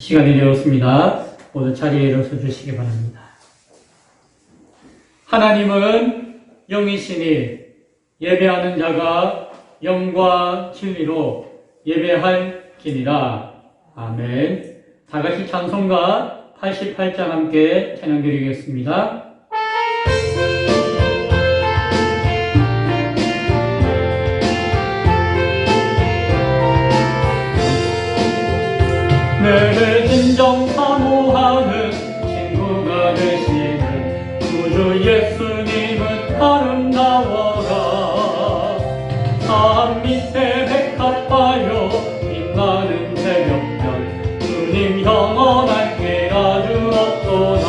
시간이 되었습니다. 모두 자리에 일어서 주시기 바랍니다. 하나님은 영이시니 예배하는 자가 영과 진리로 예배할지니라. 아멘. 다 같이 찬송가 88장 함께 찬양드리겠습니다. 내게 진정 사모하는 친구가 되시는 구주 예수님은 아름다워라. 산 밑에 백합하여 빛나는 새벽별 주님 영원한 길 아주 없도다.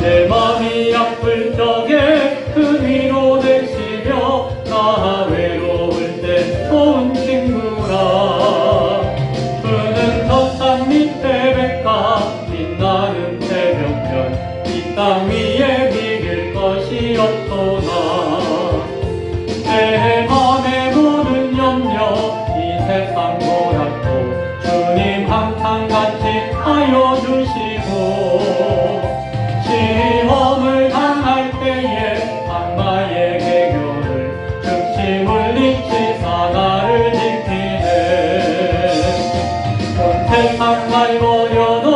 내 맘이 아플 적에 큰 위로 되시며 나 외로울 때 좋은 친구라. 빛나는 새벽별 이 땅 위에 비길 것이 없도다. 내 맘의 모든 염려 이 세상 보라도 주님 항상 같이 하여 주시고, 시험을 당할 때에 악마의 개교를 즉시 물리치사 나를 지키네. 온 세상 날 버려도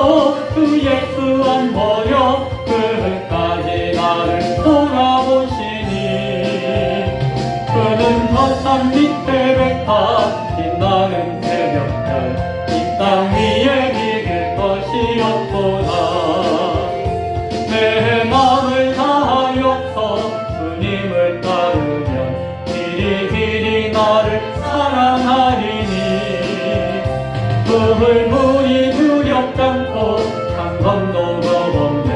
그 예수 안 버려 끝까지 나를 돌아보시니. 그는 저 산 밑에 백합 빛나는 새벽별 이 땅 위에 비길 것이 없도다. 내 마음을 다하여서 주님을 따르면 길이 나를 사랑하리니. 물이 두렵지 않고 찬성도 겁없네.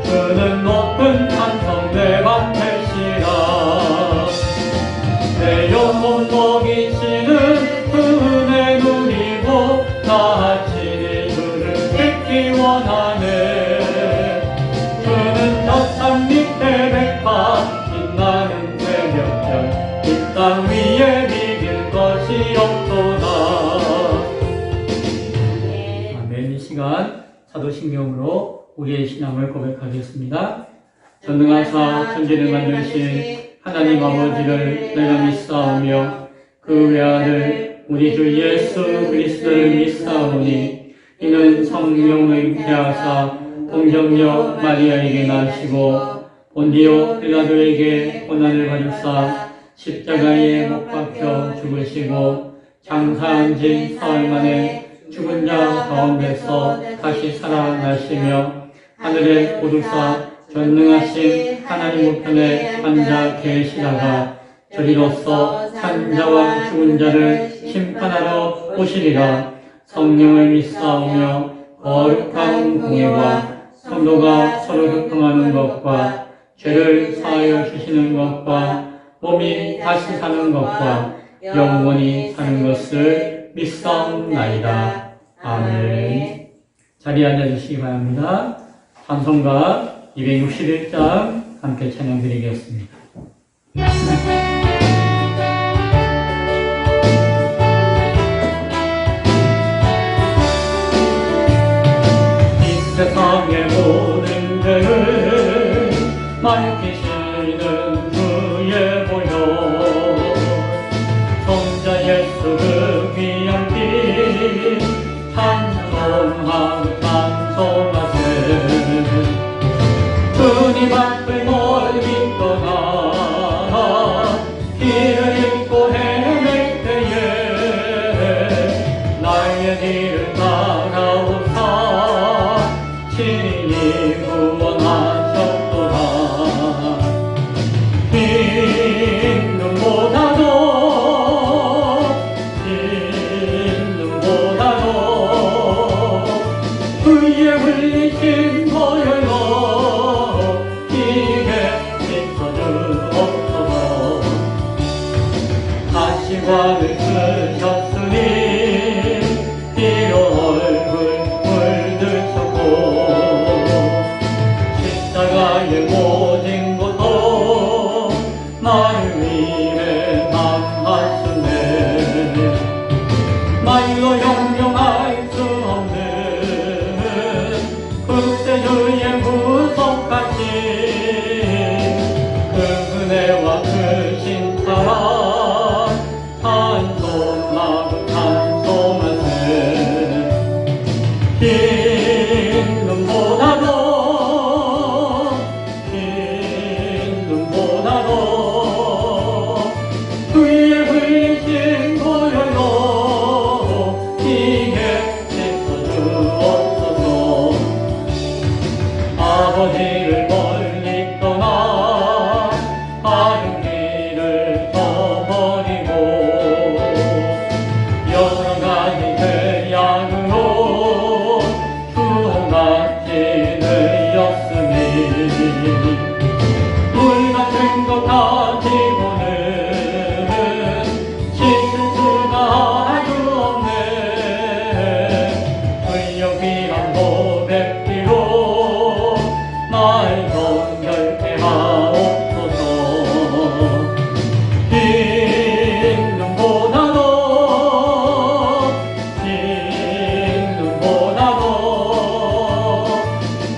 주는 높은 찬성 내 밭에시라. 내 영혼 먹이시는 그 은혜 누리고 나 친히 주를 뵙기 원하네. 주는 저 산 밑에 백합 빛나는 새벽별 이 땅 위에 비길 것이 없도다. 이 시간 사도신경으로 우리의 신앙을 고백하겠습니다. 전능하사 천지를 만드신 하나님 아버지를 내가 믿사오며 그 외아들 우리 주 예수 그리스도를 믿사오니 이는 성령을 잉태하사 동정녀 마리아에게 나시고 본디오 빌라도에게 고난을 받으사 십자가에 못 박혀 죽으시고 장사한 지 사흘 만에 죽은 자 가운데서 다시 살아나시며 하늘에 오르사 전능하신 하나님 우편에 앉아 계시다가 저리로서 산자와 죽은 자를 심판하러 오시리라. 성령을 믿사오며 거룩한 공예와 성도가 서로 교통하는 것과 죄를 사하여 주시는 것과 몸이 다시 사는 것과 영원히 사는 것을 믿사옵나이다. 아멘. 자리에 앉아주시기 바랍니다. 찬송가 261장 함께 찬양드리겠습니다. 이 세상의 모든 죄를 밝히시는 주의 보혈, 성자 예수 그 귀한 피 찬송하고 찬송하세. 주님 앞을 멀리 떠나 길을 잃고 헤맬 때에 나의 길을 따라오사 친히 구원하셨도다. 그의 흘리신 보혈로 이게 비춰주옵소서. 가시관을 쓰셨으니 피로 얼굴 물드셨고 십자가의 모진 고통 나를 위해 당하셨네. 말로 형용할 수 흰 눈보다도 그의 흘리신 보혈로 이게 씻어주옵소서. 아버지를 멀리 떠나 다른 길을 저버리고 여러 가지 죄악으로 주홍같이 늘렸으니 물 같은 것 가지고는 씻을 수가 아주 없네. 의욕이란 고백기로 나의 정결케 하옵소서. 흰 눈보다도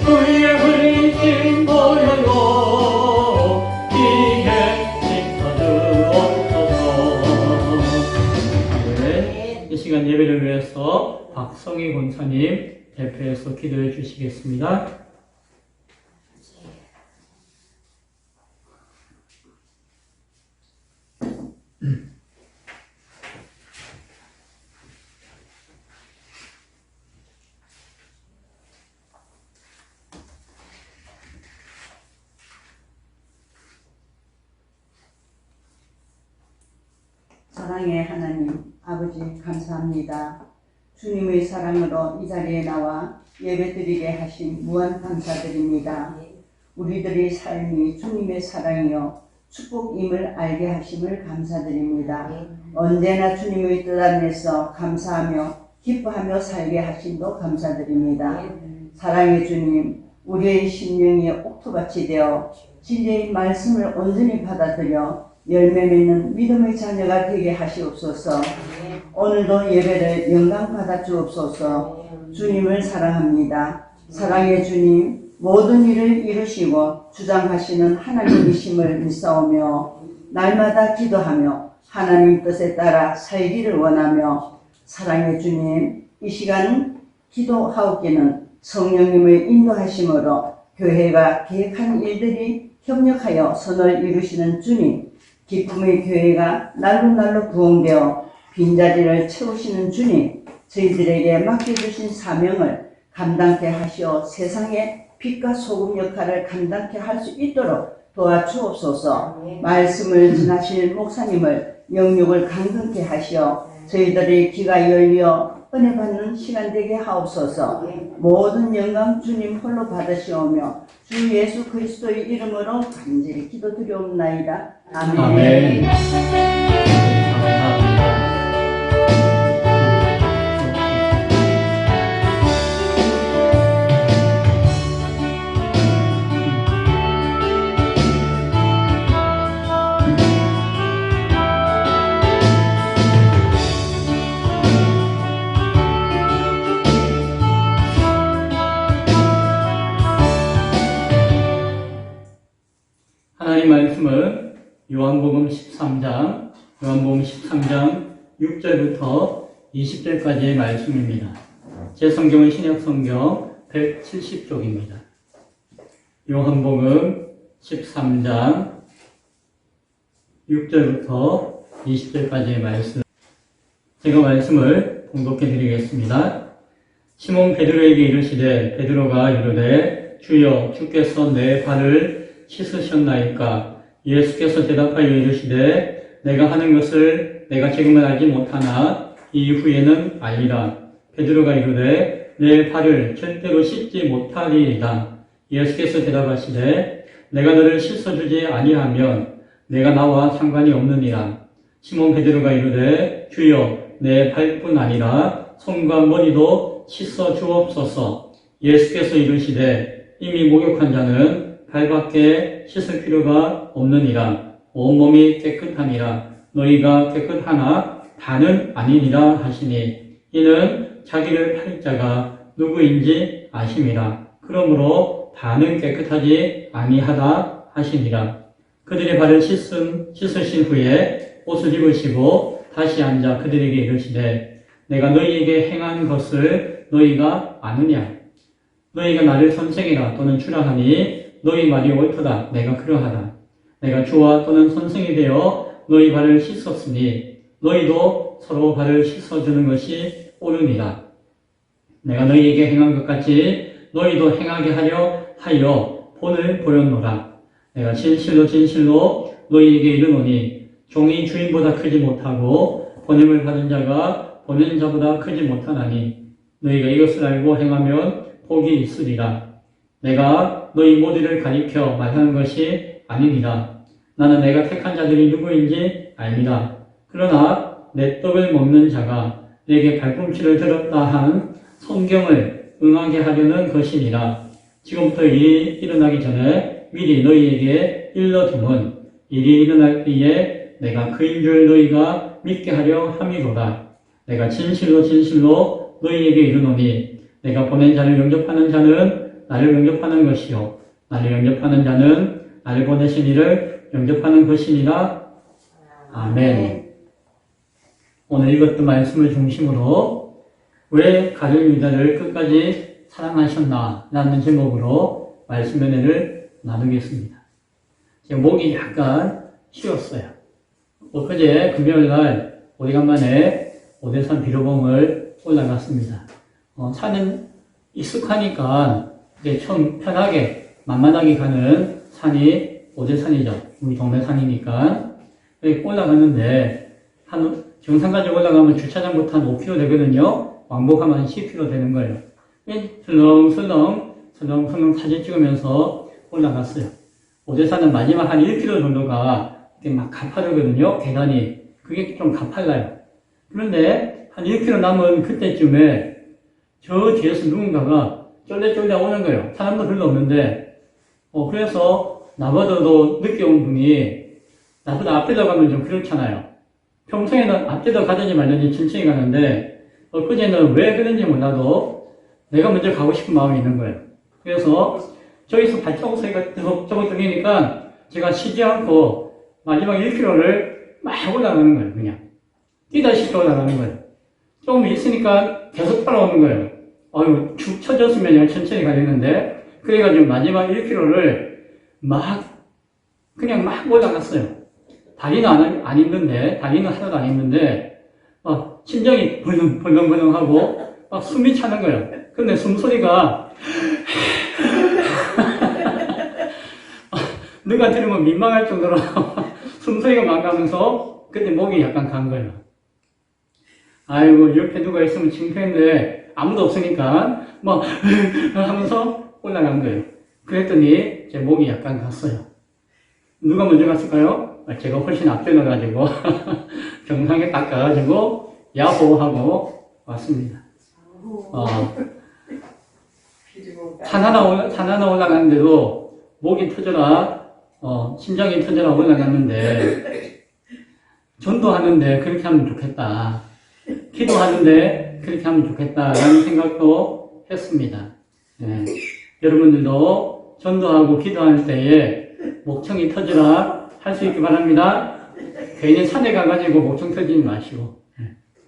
그의 흘리신 보혈로 이게 씻어주옵소서. 네, 이 시간 예배를 위해서 박성희 권사님 대표해서 기도해 주시겠습니다. 사랑의 하나님 아버지 감사합니다. 주님의 사랑으로 이 자리에 나와 예배드리게 하신 무한 감사드립니다. 우리들의 삶이 주님의 사랑이요 축복임을 알게 하심을 감사드립니다. 언제나 주님의 뜻 안에서 감사하며 기뻐하며 살게 하심도 감사드립니다. 사랑의 주님, 우리의 심령이 옥토밭이 되어 진리의 말씀을 온전히 받아들여 열매 맺는 믿음의 자녀가 되게 하시옵소서. 오늘도 예배를 영광 받아 주옵소서. 주님을 사랑합니다. 사랑의 주님, 모든 일을 이루시고 주장하시는 하나님이심을 믿사오며 날마다 기도하며 하나님 뜻에 따라 살기를 원하며 사랑의 주님, 이 시간 기도하옵기는 성령님의 인도하심으로 교회가 계획한 일들이 협력하여 선을 이루시는 주님, 기쁨의 교회가 날로 부흥되어 빈자리를 채우시는 주님, 저희들에게 맡겨주신 사명을 감당케 하시어 세상의 빛과 소금 역할을 감당케 할 수 있도록 도와주옵소서. 말씀을 전하실 목사님을 영육을 강건케 하시어 저희들의 귀가 열려 은혜 받는 시간 되게 하옵소서. 모든 영광 주님 홀로 받으시오며 주 예수 그리스도의 이름으로 간절히 기도드리옵나이다. 아멘. 아멘. 하나님 말씀은 요한복음 13장 6절부터 20절까지의 말씀입니다. 제 성경은 신약성경 170쪽입니다. 요한복음 13장 6절부터 20절까지의 말씀. 제가 말씀을 봉독해 드리겠습니다. 시몬 베드로에게 이르시되 베드로가 이르되 주여 주께서 내 발을 씻으셨나이까? 예수께서 대답하여 이르시되 내가 하는 것을 내가 지금은 알지 못하나 이후에는 알리라. 베드로가 이르되 내 발을 절대로 씻지 못하리이다. 예수께서 대답하시되 내가 너를 씻어주지 아니하면 내가 나와 상관이 없느니라. 시몬 베드로가 이르되 주여 내 발뿐 아니라 손과 머리도 씻어 주옵소서. 예수께서 이르시되 이미 목욕한 자는 발밖에 씻을 필요가 없느니라. 온몸이 깨끗하니라. 너희가 깨끗하나 다는 아니니라 하시니 이는 자기를 팔 자가 누구인지 아심이라. 그러므로 다는 깨끗하지 아니하다 하시니라. 그들의 발을 씻으신 후에 옷을 입으시고 다시 앉아 그들에게 이르시되 내가 너희에게 행한 것을 너희가 아느냐? 너희가 나를 선생이라 또는 주라 하니 너희 말이 옳도다. 내가 그러하다. 내가 주와 또는 선생이 되어 너희 발을 씻었으니 너희도 서로 발을 씻어주는 것이 옳으니라. 내가 너희에게 행한 것 같이 너희도 행하게 하여 본을 보였노라. 내가 진실로 진실로 너희에게 이르노니 종이 주인보다 크지 못하고 보냄을 받은 자가 보낸 자보다 크지 못하나니 너희가 이것을 알고 행하면 복이 있으리라. 내가 너희 모두를 가리켜 말하는 것이 아니니라. 나는 내가 택한 자들이 누구인지 압니다. 그러나 내 떡을 먹는 자가 내게 발꿈치를 들었다 한 성경을 응하게 하려는 것이니라. 지금부터 일이 일어나기 전에 미리 너희에게 일러둠은 일이 일어날 때에 내가 그인 줄 너희가 믿게 하려 함이로다. 내가 진실로 진실로 너희에게 이르노니 내가 보낸 자를 영접하는 자는 나를 영접하는 것이요 나를 영접하는 자는 나를 보내신 이를 영접하는 것이니라. 아멘. 오늘 읽었던 말씀을 중심으로 왜 가룟 유다를 끝까지 사랑하셨나 라는 제목으로 말씀 은혜를 나누겠습니다. 제 목이 약간 쉬었어요. 엊그제 금요일날 오래간만에 오대산 비로봉을 올라갔습니다. 산은 익숙하니까 이제 처음 편하게 만만하게 가는 산이 오대산이죠. 우리 동네 산이니까 여기 올라갔는데 정상까지 올라가면 주차장부터 한 5km 되거든요. 왕복하면 한 10km 되는 거예요. 설렁설렁 사진 찍으면서 올라갔어요. 오대산은 마지막 한 1km 정도가 막 가파르거든요. 계단이. 그게 좀 가팔라요. 그런데 한 1km 남은 그때쯤에 저 뒤에서 누군가가 쫄래쫄래 오는 거예요. 사람도 별로 없는데. 그래서 나보다도 늦게 온 분이 나보다 앞에다 가면 좀 그렇잖아요. 평소에는 앞에다 가든지 말든지 천천히 가는데 엊그제는 왜 그런지 몰라도 내가 먼저 가고 싶은 마음이 있는 거예요. 그래서 저기서 발자국 소리가 저거 들리니까 제가 쉬지 않고 마지막 1km를 막 올라가는 거예요. 그냥 뛰다시피 올라가는 거예요. 조금 있으니까 계속 따라오는 거예요. 축 처졌으면 천천히 가겠는데 그래가지고 마지막 1km를 그냥 막 올라갔어요. 다리는 안 힘든데, 다리는 하나도 안 힘든데, 심장이 벌렁벌렁하고, 숨이 차는 거예요. 근데 숨소리가, 누가 들으면 민망할 정도로 숨소리가 막 가면서, 그때 목이 약간 간 거예요. 아이고, 옆에 누가 있으면 창피한데, 아무도 없으니까, 하면서 올라간 거예요. 그랬더니, 제 목이 약간 갔어요. 누가 먼저 갔을까요? 제가 훨씬 앞에 나가지고 정상에 딱 가가지고 야호하고 왔습니다. 산 하나 올라갔는데도 목이 터져라, 심장이 터져라 올라갔는데 전도하는데 그렇게 하면 좋겠다. 기도하는데 그렇게 하면 좋겠다라는 생각도 했습니다. 네. 여러분들도 전도하고 기도할 때에 목청이 터져라 할 수 있기 바랍니다. 괜히 산에 가가지고 목청 터지지 마시고.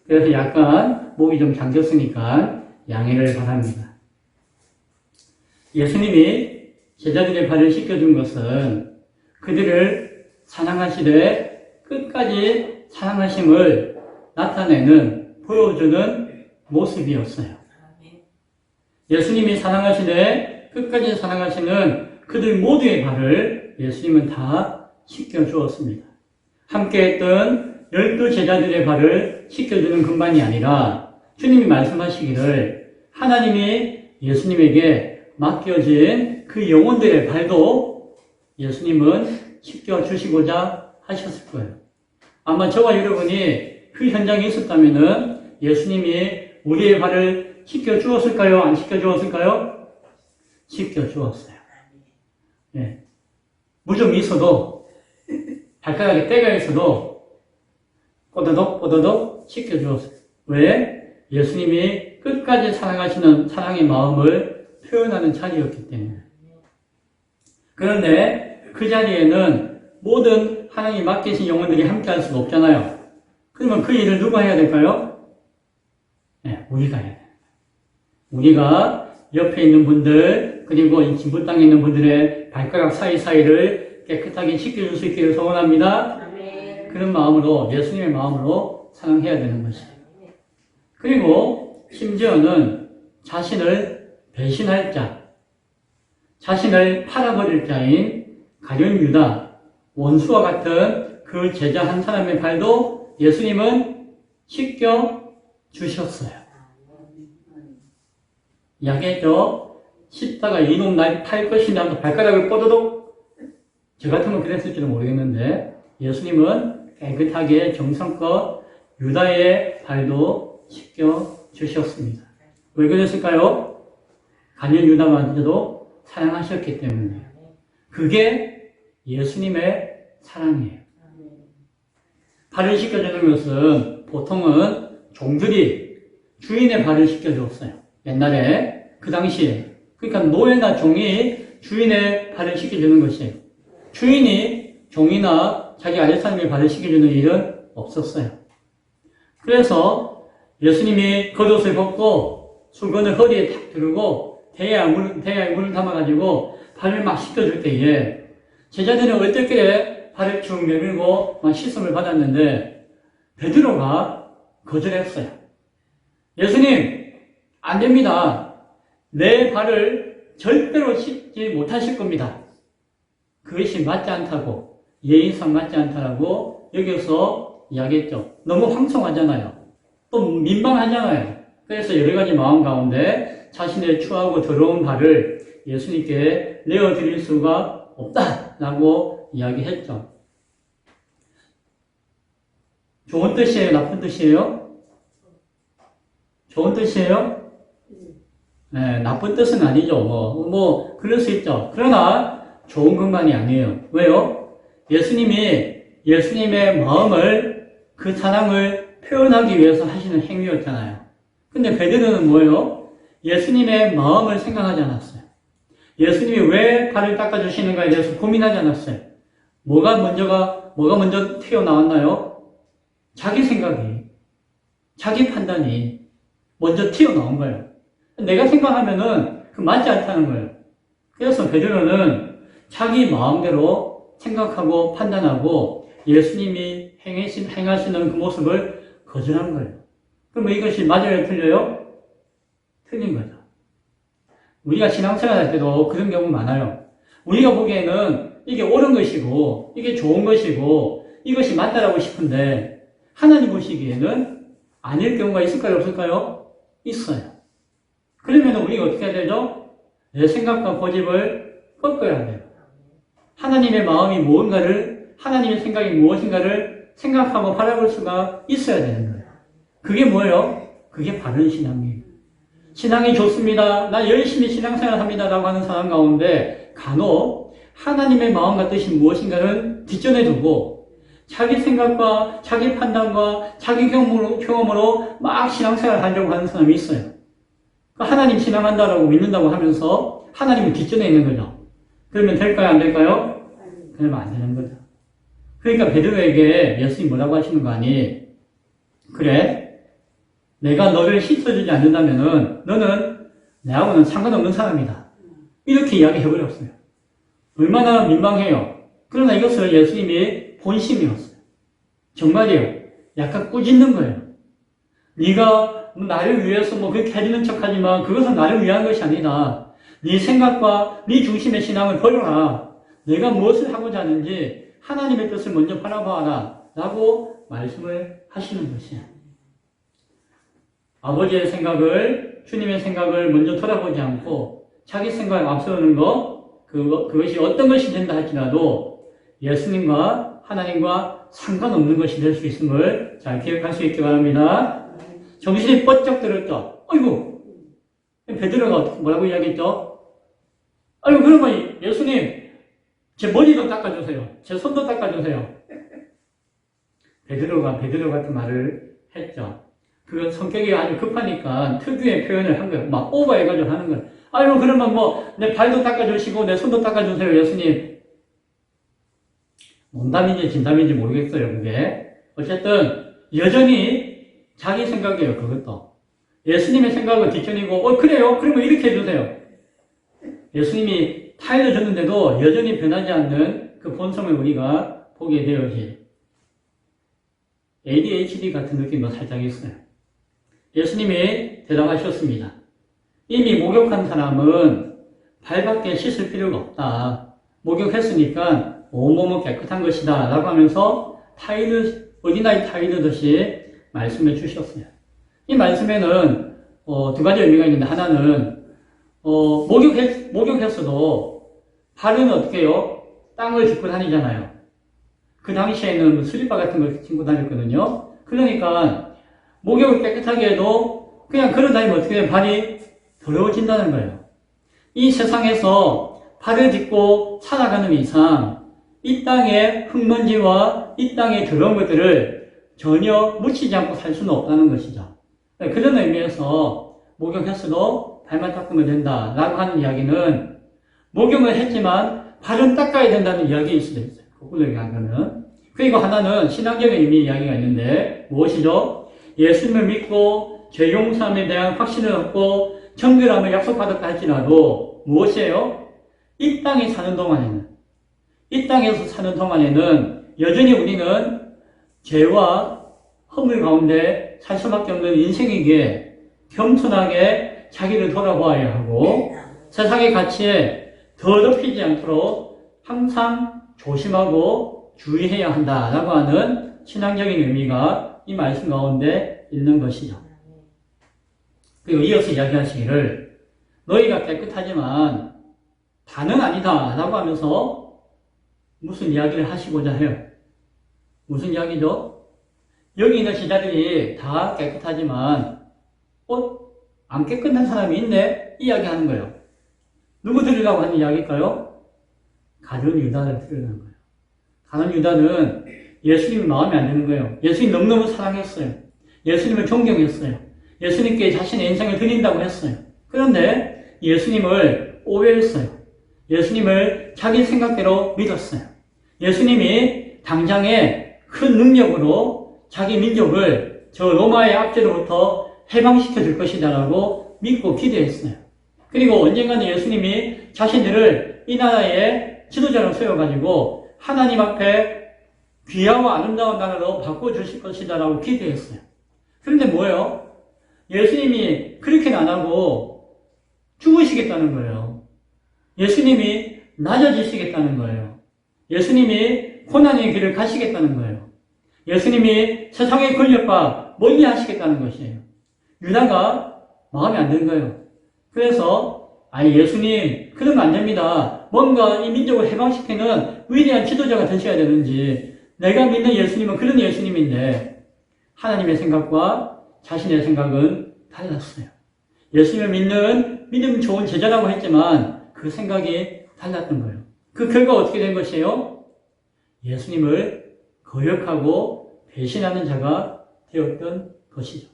그래서 약간 목이 좀 잠겼으니까 양해를 바랍니다. 예수님이 제자들의 발을 씻겨준 것은 그들을 사랑하시되 끝까지 사랑하심을 나타내는, 보여주는 모습이었어요. 예수님이 사랑하시되 끝까지 사랑하시는 그들 모두의 발을 예수님은 다 씻겨주었습니다. 함께했던 12 제자들의 발을 씻겨주는 것만이 아니라 주님이 말씀하시기를 하나님이 예수님에게 맡겨진 그 영혼들의 발도 예수님은 씻겨주시고자 하셨을 거예요. 아마 저와 여러분이 그 현장에 있었다면 예수님이 우리의 발을 씻겨주었을까요? 안 씻겨주었을까요? 씻겨주었어요. 네. 무좀이 있어도 발가락에 때가 있어도 뽀더덕 씻겨주었어요. 왜? 예수님이 끝까지 사랑하시는 사랑의 마음을 표현하는 자리였기 때문에. 그런데 그 자리에는 모든 하나님이 맡기신 영혼들이 함께 할 수가 없잖아요. 그러면 그 일을 누가 해야 될까요? 네, 우리가 해야 돼. 우리가 옆에 있는 분들, 그리고 이 진부 땅에 있는 분들의 발가락 사이사이를 깨끗하게 씻겨줄 수 있기를 소원합니다. 그런 마음으로, 예수님의 마음으로 사랑해야 되는 것이에요. 그리고 심지어는 자신을 배신할 자, 자신을 팔아버릴 자인 가룟 유다, 원수와 같은 그 제자 한 사람의 발도 예수님은 씻겨 주셨어요. 이야기했죠? 씻다가 이놈 날 팔 것이냐 하면서 발가락을 뻗어도 저 같으면 그랬을지도 모르겠는데 예수님은 깨끗하게 정성껏 유다의 발도 씻겨 주셨습니다. 왜 그랬을까요? 가룟 유다마저도 사랑하셨기 때문이에요. 그게 예수님의 사랑이에요. 발을 씻겨주는 것은 보통은 종들이 주인의 발을 씻겨줬어요. 옛날에 그 당시에 그러니까 노예나 종이 주인의 발을 씻겨주는 것이에요. 주인이 종이나 자기 아랫사람의 발을 씻겨주는 일은 없었어요. 그래서 예수님이 겉옷을 벗고 수건을 허리에 탁 두르고 대야에 물을 담아가지고 발을 막 씻겨줄 때에 제자들은 어떻게 발을 쭉 내밀고 막 씻음을 받았는데 베드로가 거절했어요. 예수님, 안 됩니다. 내 발을 절대로 씻지 못하실 겁니다. 그것이 맞지 않다고, 예의상 맞지 않다라고 여기서 이야기했죠. 너무 황송하잖아요. 또 민망하잖아요. 그래서 여러 가지 마음 가운데 자신의 추하고 더러운 발을 예수님께 내어드릴 수가 없다라고 이야기했죠. 좋은 뜻이에요? 나쁜 뜻이에요? 좋은 뜻이에요? 네, 나쁜 뜻은 아니죠. 그럴 수 있죠. 그러나 좋은 것만이 아니에요. 왜요? 예수님의 마음을, 그 사랑을 표현하기 위해서 하시는 행위였잖아요. 근데 베드로는 뭐예요? 예수님의 마음을 생각하지 않았어요. 예수님이 왜 발을 닦아주시는가에 대해서 고민하지 않았어요. 뭐가 먼저 튀어나왔나요? 자기 생각이, 자기 판단이 먼저 튀어나온 거예요. 내가 생각하면은 그 맞지 않다는 거예요. 그래서 베드로는 자기 마음대로 생각하고 판단하고 예수님이 행하시는 그 모습을 거절한 거예요. 그럼 이것이 맞아요? 틀려요? 틀린 거죠. 우리가 신앙생활 할 때도 그런 경우 많아요. 우리가 보기에는 이게 옳은 것이고 이게 좋은 것이고 이것이 맞다라고 싶은데 하나님 보시기에는 아닐 경우가 있을까요? 없을까요? 있어요. 그러면 우리가 어떻게 해야 되죠? 내 생각과 고집을 꺾어야 돼요. 하나님의 마음이 무엇인가를, 하나님의 생각이 무엇인가를 생각하고 바라볼 수가 있어야 되는 거예요. 그게 뭐예요? 그게 바른 신앙이에요. 신앙이 좋습니다. 나 열심히 신앙생활 합니다. 라고 하는 사람 가운데 간혹 하나님의 마음과 뜻이 무엇인가를 뒷전에 두고 자기 생각과 자기 판단과 자기 경험으로 막 신앙생활을 하려고 하는 사람이 있어요. 하나님 신앙한다라고 믿는다고 하면서 하나님은 뒷전에 있는 거죠. 그러면 될까요? 안 될까요? 그러면 안 되는 거죠. 그러니까 베드로에게 예수님이 뭐라고 하시는 거 아니? 그래, 내가 너를 씻어주지 않는다면은 너는 내하고는 상관없는 사람이다. 이렇게 이야기해버렸어요. 얼마나 민망해요. 그러나 이것을 예수님이 본심이었어요. 정말이에요. 약간 꾸짖는 거예요. 네가 나를 위해서 그렇게 해주는 척하지만 그것은 나를 위한 것이 아니다. 네 생각과 네 중심의 신앙을 버려라. 내가 무엇을 하고자 하는지 하나님의 뜻을 먼저 바라봐라. 라고 말씀을 하시는 것이에요. 아버지의 생각을, 주님의 생각을 먼저 돌아보지 않고 자기 생각을 앞세우는 그것이 어떤 것이 된다 할지라도 예수님과 하나님과 상관없는 것이 될 수 있음을 잘 기억할 수 있기 바랍니다. 정신이 번쩍 들었죠. 아이고, 베드로가 뭐라고 이야기했죠? 아이고, 그러면 예수님, 제 머리도 닦아주세요. 제 손도 닦아주세요. 베드로 같은 말을 했죠. 그건 성격이 아주 급하니까 특유의 표현을 한 거예요. 막 오버해가지고 하는 거예요. 아이고, 그러면 내 발도 닦아주시고 내 손도 닦아주세요, 예수님. 농담인지 진담인지 모르겠어요, 그게. 어쨌든, 여전히 자기 생각이에요, 그것도. 예수님의 생각은 뒷전이고, 그래요? 그러면 이렇게 해주세요. 예수님이 타인을 줬는데도 여전히 변하지 않는 그 본성을 우리가 보게 되어지. ADHD 같은 느낌도 살짝 있어요. 예수님이 대답하셨습니다. 이미 목욕한 사람은 발밖에 씻을 필요가 없다. 목욕했으니까 온몸은 깨끗한 것이다. 라고 하면서 어린아이 타이르듯이 말씀해 주셨어요. 이 말씀에는 두 가지 의미가 있는데, 하나는 목욕했어도 발은 어떻게 해요? 땅을 짚고 다니잖아요. 그 당시에는 슬리퍼 같은 걸 신고 다녔거든요. 그러니까 목욕을 깨끗하게 해도 그냥 걸어 다니면 어떻게 해요? 발이 더러워진다는 거예요. 이 세상에서 발을 딛고 살아가는 이상 이 땅의 흙먼지와 이 땅의 더러운 것들을 전혀 묻히지 않고 살 수는 없다는 것이죠. 그런 의미에서 목욕했어도 발만 닦으면 된다라고 하는 이야기는 목욕을 했지만 발은 닦아야 된다는 이야기일 수도 있어요. 거꾸로 얘기하면. 그리고 하나는 신앙적인 의미 이야기가 있는데 무엇이죠? 예수님을 믿고 죄 용서함에 대한 확신을 얻고 정결함을 약속받았다 할지라도 무엇이에요? 이 땅에서 사는 동안에는 여전히 우리는 죄와 허물 가운데 살 수밖에 없는 인생이기에 겸손하게 자기를 돌아보아야 하고 세상의 가치에 더럽히지 않도록 항상 조심하고 주의해야 한다라고 하는 신앙적인 의미가 이 말씀 가운데 있는 것이죠. 그리고 이어서 이야기하시기를 너희가 깨끗하지만 다는 아니다 라고 하면서 무슨 이야기를 하시고자 해요? 무슨 이야기죠? 여기 있는 제자들이 다 깨끗하지만 안 깨끗한 사람이 있네? 이야기하는 거예요. 누구 들으려고 하는 이야기일까요? 가룟 유다를 들으려는 거예요. 가룟 유다는 예수님이 마음에 안 드는 거예요. 예수님 너무너무 사랑했어요. 예수님을 존경했어요. 예수님께 자신의 인생을 드린다고 했어요. 그런데 예수님을 오해했어요. 예수님을 자기 생각대로 믿었어요. 예수님이 당장에 큰 능력으로 자기 민족을 저 로마의 압제로부터 해방시켜 줄 것이다라고 믿고 기대했어요. 그리고 언젠가는 예수님이 자신들을 이 나라의 지도자로 세워가지고 하나님 앞에 귀하고 아름다운 나라로 바꿔주실 것이다라고 기대했어요. 그런데 뭐예요? 예수님이 그렇게는 안 하고 죽으시겠다는 거예요. 예수님이 낮아지시겠다는 거예요. 예수님이 고난의 길을 가시겠다는 거예요. 예수님이 세상의 권력과 멀리 하시겠다는 것이에요. 유다가 마음에 안 드는 거예요. 그래서 예수님 그러면 안 됩니다. 뭔가 이 민족을 해방시키는 위대한 지도자가 되셔야 되는지, 내가 믿는 예수님은 그런 예수님인데 하나님의 생각과 자신의 생각은 달랐어요. 예수님을 믿는 믿음 좋은 제자라고 했지만 그 생각이 달랐던 거예요. 그 결과 어떻게 된 것이에요? 예수님을 거역하고 배신하는 자가 되었던 것이죠.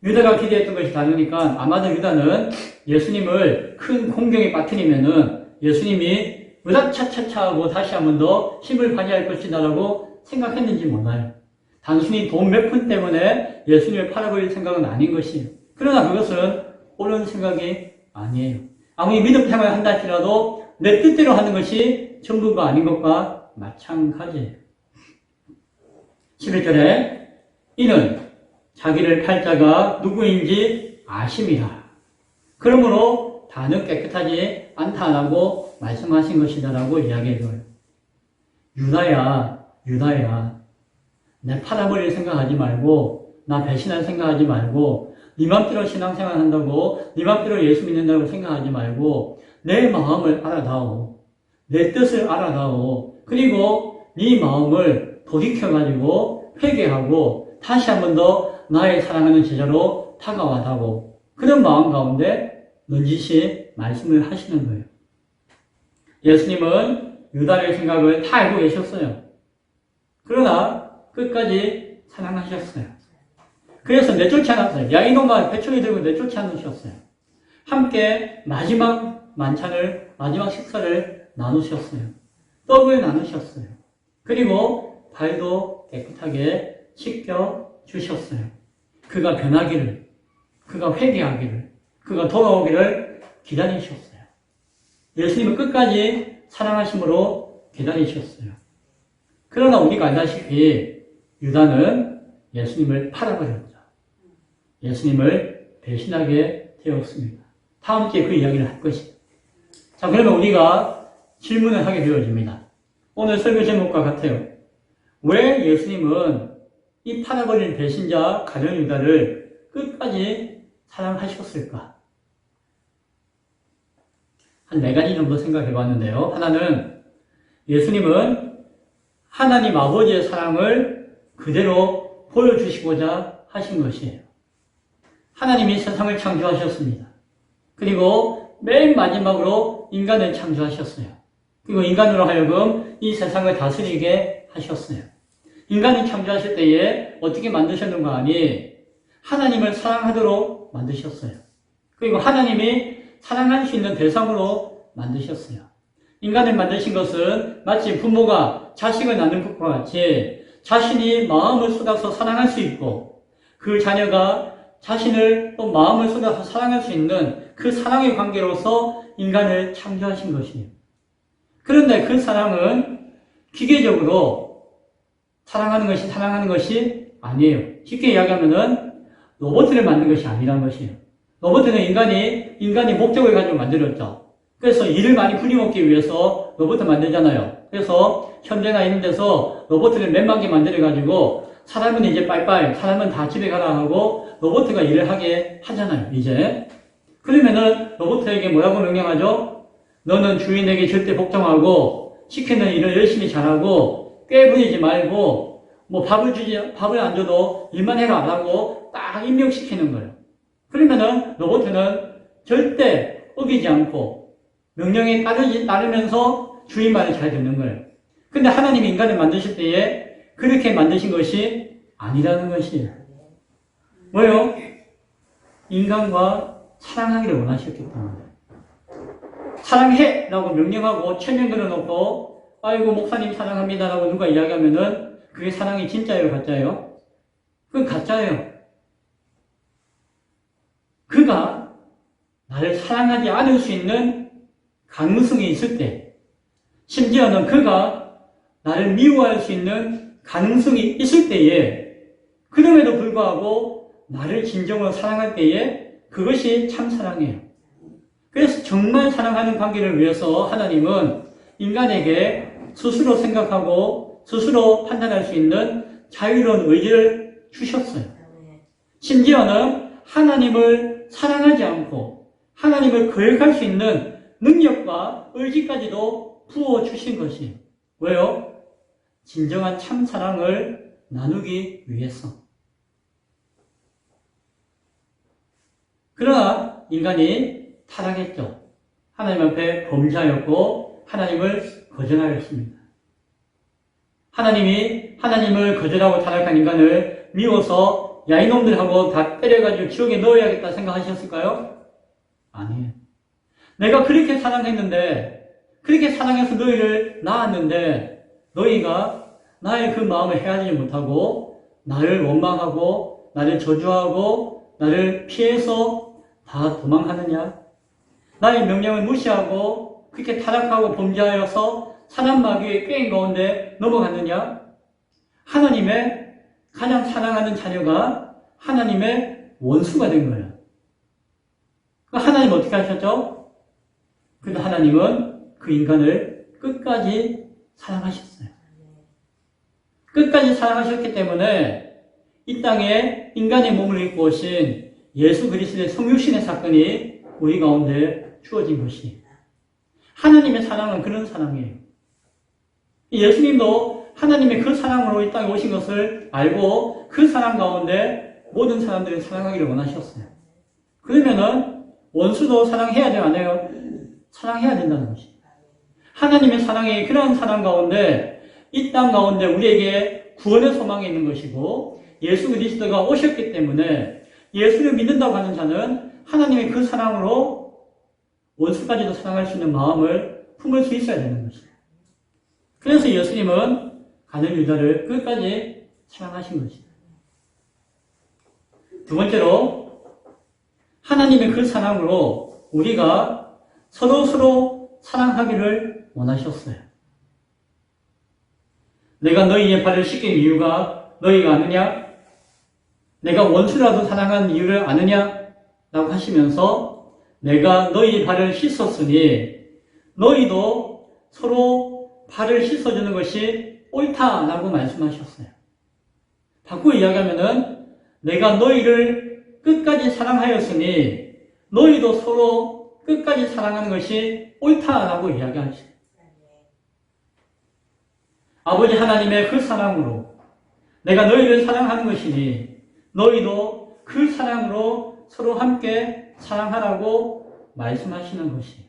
유다가 기대했던 것이 다르니까 아마도 유다는 예수님을 큰 공경에 빠뜨리면은 예수님이 으라차차차 하고 다시 한 번 더 힘을 발휘할 것이다라고 생각했는지 몰라요. 단순히 돈 몇 푼 때문에 예수님을 팔아버릴 생각은 아닌 것이에요. 그러나 그것은 옳은 생각이 아니에요. 아무리 믿음 생활을 한다 할지라도 내 뜻대로 하는 것이 전부가 아닌 것과 마찬가지예요. 11절에 이는 자기를 팔 자가 누구인지 아심이라. 그러므로 다는 깨끗하지 않다라고 말씀하신 것이다라고 이야기해줘요. 유다야, 내 팔아버릴 생각하지 말고, 나 배신할 생각하지 말고, 네 맘대로 신앙생활 한다고, 네 맘대로 예수 믿는다고 생각하지 말고, 내 마음을 알아다오. 내 뜻을 알아다오. 그리고 네 마음을 돌이켜가지고 회개하고 다시 한 번 더 나의 사랑하는 제자로 다가와다오. 그런 마음 가운데 넌지시 말씀을 하시는 거예요. 예수님은 유다의 생각을 다 알고 계셨어요. 그러나 끝까지 사랑하셨어요. 그래서 내쫓지 않았어요. 야 이놈아, 배추리 들고 내쫓지 않으셨어요. 함께 마지막 식사를 나누셨어요. 떡을 나누셨어요. 그리고 발도 깨끗하게 씻겨 주셨어요. 그가 변하기를, 그가 회개하기를, 그가 돌아오기를 기다리셨어요. 예수님은 끝까지 사랑하심으로 기다리셨어요. 그러나 우리가 알다시피 유다는 예수님을 팔아버렸죠. 예수님을 배신하게 되었습니다. 다음 주에 그 이야기를 할 것입니다. 자, 그러면 우리가 질문을 하게 되어집니다. 오늘 설교 제목과 같아요. 왜 예수님은 이 팔아버린 배신자 가룟 유다를 끝까지 사랑하셨을까? 한 4가지 정도 생각해 봤는데요. 하나는 예수님은 하나님 아버지의 사랑을 그대로 보여주시고자 하신 것이에요. 하나님이 세상을 창조하셨습니다. 그리고 맨 마지막으로 인간을 창조하셨어요. 그리고 인간으로 하여금 이 세상을 다스리게 하셨어요. 인간을 창조하실 때에 어떻게 만드셨는가 하니 하나님을 사랑하도록 만드셨어요. 그리고 하나님이 사랑할 수 있는 대상으로 만드셨어요. 인간을 만드신 것은 마치 부모가 자식을 낳는 것과 같이 자신이 마음을 쏟아서 사랑할 수 있고 그 자녀가 자신을 또 마음을 쏟아서 사랑할 수 있는 그 사랑의 관계로서 인간을 창조하신 것이에요. 그런데 그 사랑은 기계적으로 사랑하는 것이 아니에요. 쉽게 이야기하면은 로봇을 만든 것이 아니라는 것이에요. 로봇은 인간이 목적을 가지고 만들었죠. 그래서 일을 많이 풀리먹기 위해서 로봇을 만들잖아요. 그래서 현대나 이런 데서 로봇을 몇만 개 만들어가지고 사람은 이제 빠이빠이, 사람은 다 집에 가라 하고 로봇가 일을 하게 하잖아요, 이제. 그러면은 로봇에게 뭐라고 명령하죠? 너는 주인에게 절대 복종하고 시키는 일을 열심히 잘하고 꾀부리지 말고 뭐 밥을 안 줘도 일만 해라 안 하고 딱 입력시키는 거예요. 그러면은 로봇은 절대 어기지 않고 명령에 따르면서 주인 말을 잘 듣는 거예요. 근데 하나님이 인간을 만드실 때에 그렇게 만드신 것이 아니라는 것이에요. 뭐요? 인간과 사랑하기를 원하셨기 때문에. 사랑해! 라고 명령하고 최면 그려놓고 아이고 목사님 사랑합니다 라고 누가 이야기하면은 그게 사랑이 진짜예요 가짜예요? 그건 가짜예요. 그가 나를 사랑하지 않을 수 있는 가능성이 있을 때, 심지어는 그가 나를 미워할 수 있는 가능성이 있을 때에, 그럼에도 불구하고 나를 진정으로 사랑할 때에 그것이 참 사랑이에요. 그래서 정말 사랑하는 관계를 위해서 하나님은 인간에게 스스로 생각하고 스스로 판단할 수 있는 자유로운 의지를 주셨어요. 심지어는 하나님을 사랑하지 않고 하나님을 거역할 수 있는 능력과 의지까지도 부어주신 것이에요. 왜요? 진정한 참 사랑을 나누기 위해서. 그러나 인간이 타락했죠. 하나님 앞에 범죄하였고 하나님을 거절하였습니다. 하나님을 거절하고 타락한 인간을 미워서 야 이놈들하고 다 때려가지고 지옥에 넣어야겠다 생각하셨을까요? 아니에요. 내가 그렇게 사랑했는데, 그렇게 사랑해서 너희를 낳았는데 너희가 나의 그 마음을 헤아리지 못하고 나를 원망하고 나를 저주하고 나를 피해서 다 도망하느냐? 나의 명령을 무시하고 그렇게 타락하고 범죄하여서 사람 마귀의 꾀인 가운데 넘어갔느냐? 하나님의 가장 사랑하는 자녀가 하나님의 원수가 된 거예요. 하나님 어떻게 하셨죠? 그런데 하나님은 그 인간을 끝까지 사랑하셨어요. 끝까지 사랑하셨기 때문에 이 땅에 인간의 몸을 입고 오신 예수 그리스도의 성육신의 사건이 우리 가운데 주어진 것이. 하나님의 사랑은 그런 사랑이에요. 예수님도 하나님의 그 사랑으로 이 땅에 오신 것을 알고 그 사랑 가운데 모든 사람들을 사랑하기를 원하셨어요. 그러면은 원수도 사랑해야 돼요, 안 해요? 사랑해야 된다는 것입니다. 하나님의 사랑이 그러한 사랑 가운데 이 땅 가운데 우리에게 구원의 소망이 있는 것이고 예수 그리스도가 오셨기 때문에 예수를 믿는다고 하는 자는 하나님의 그 사랑으로 원수까지도 사랑할 수 있는 마음을 품을 수 있어야 되는 것입니다. 그래서 예수님은 가룟 유다를 끝까지 사랑하신 것입니다. 두 번째로 하나님의 그 사랑으로 우리가 서로 사랑하기를 원하셨어요. 내가 너희의 발을 씻긴 이유가 너희가 아느냐? 내가 원수라도 사랑한 이유를 아느냐? 라고 하시면서 내가 너희 발을 씻었으니 너희도 서로 발을 씻어주는 것이 옳다라고 말씀하셨어요. 바꾸어 이야기하면은 내가 너희를 끝까지 사랑하였으니 너희도 서로 끝까지 사랑하는 것이 옳다라고 이야기하시죠. 아버지 하나님의 그 사랑으로 내가 너희를 사랑하는 것이니 너희도 그 사랑으로 서로 함께 사랑하라고 말씀하시는 것이에요.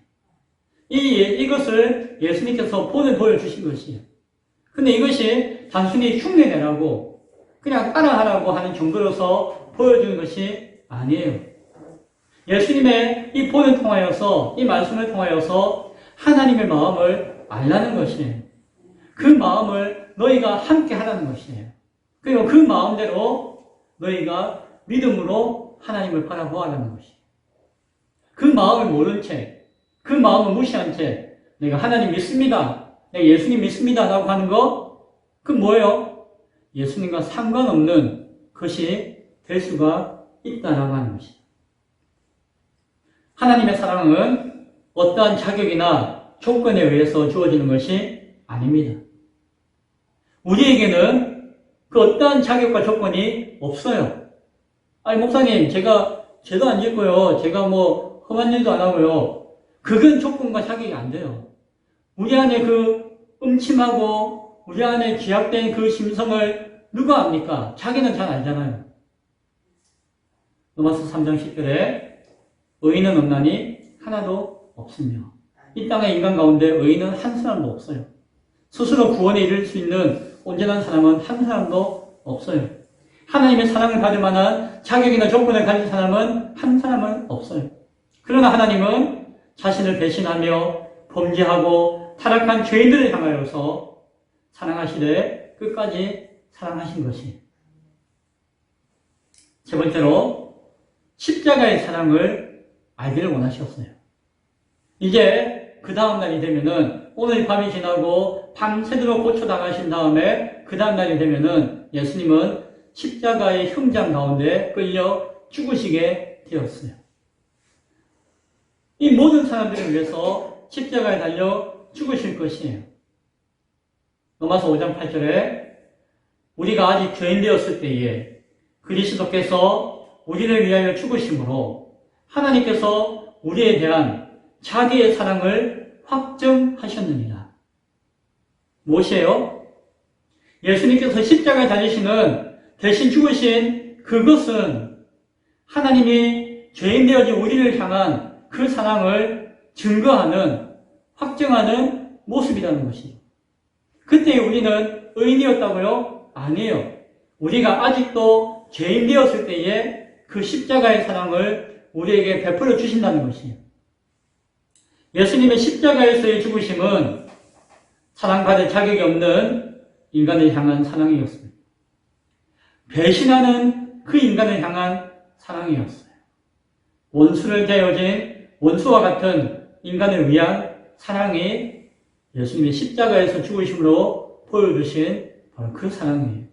이것을 예수님께서 본을 보여주신 것이에요. 근데 이것이 단순히 흉내내라고 그냥 따라하라고 하는 정도로서 보여주는 것이 아니에요. 예수님의 이 본을 통하여서, 이 말씀을 통하여서 하나님의 마음을 알라는 것이에요. 그 마음을 너희가 함께 하라는 것이에요. 그리고 그 마음대로 너희가 믿음으로 하나님을 바라보아라는 것이에요. 그 마음을 모른 채, 그 마음을 무시한 채 내가 하나님 믿습니다, 내가 예수님 믿습니다 라고 하는 거, 그건 뭐예요? 예수님과 상관없는 것이 될 수가 있다라고 하는 것이에요. 하나님의 사랑은 어떠한 자격이나 조건에 의해서 주어지는 것이 아닙니다. 우리에게는 그 어떠한 자격과 조건이 없어요. 아니 목사님, 제가 죄도 안 짓고요, 제가 뭐 험한 일도 안 하고요, 그건 조건과 자격이 안 돼요. 우리 안에 그 음침하고 우리 안에 기약된 그 심성을 누가 압니까? 자기는 잘 알잖아요. 로마서 3장 10절에 의인은 없나니 하나도 없으며 이 땅의 인간 가운데 의인은 한 사람도 없어요. 스스로 구원에 이를 수 있는 온전한 사람은 한 사람도 없어요. 하나님의 사랑을 받을 만한 자격이나 조건을 가진 사람은 한 사람은 없어요. 그러나 하나님은 자신을 배신하며 범죄하고 타락한 죄인들을 향하여서 사랑하시되 끝까지 사랑하신 것이. 세 번째로 십자가의 사랑을 알기를 원하셨어요. 이제 그 다음 날이 되면은, 오늘 밤이 지나고 밤새도록 고쳐나가신 다음에 그 다음 날이 되면은 예수님은 십자가의 형장 가운데 끌려 죽으시게 되었어요. 이 모든 사람들을 위해서 십자가에 달려 죽으실 것이에요. 로마서 5장 8절에 우리가 아직 죄인 되었을 때에 그리스도께서 우리를 위하여 죽으심으로 하나님께서 우리에 대한 자기의 사랑을 확증하셨느니라. 무엇이에요? 예수님께서 십자가에 달리시는 대신 죽으신 그것은 하나님이 죄인 되어진 우리를 향한 그 사랑을 증거하는, 확증하는 모습이라는 것이죠. 그때 우리는 의인이었다고요? 아니에요. 우리가 아직도 죄인 되었을 때에 그 십자가의 사랑을 우리에게 베풀어 주신다는 것이에요. 예수님의 십자가에서의 죽으심은 사랑받을 자격이 없는 인간을 향한 사랑이었습니다. 배신하는 그 인간을 향한 사랑이었어요. 원수를 대어진 원수와 같은 인간을 위한 사랑이 예수님의 십자가에서 죽으심으로 보여주신 바로 그 사랑이에요.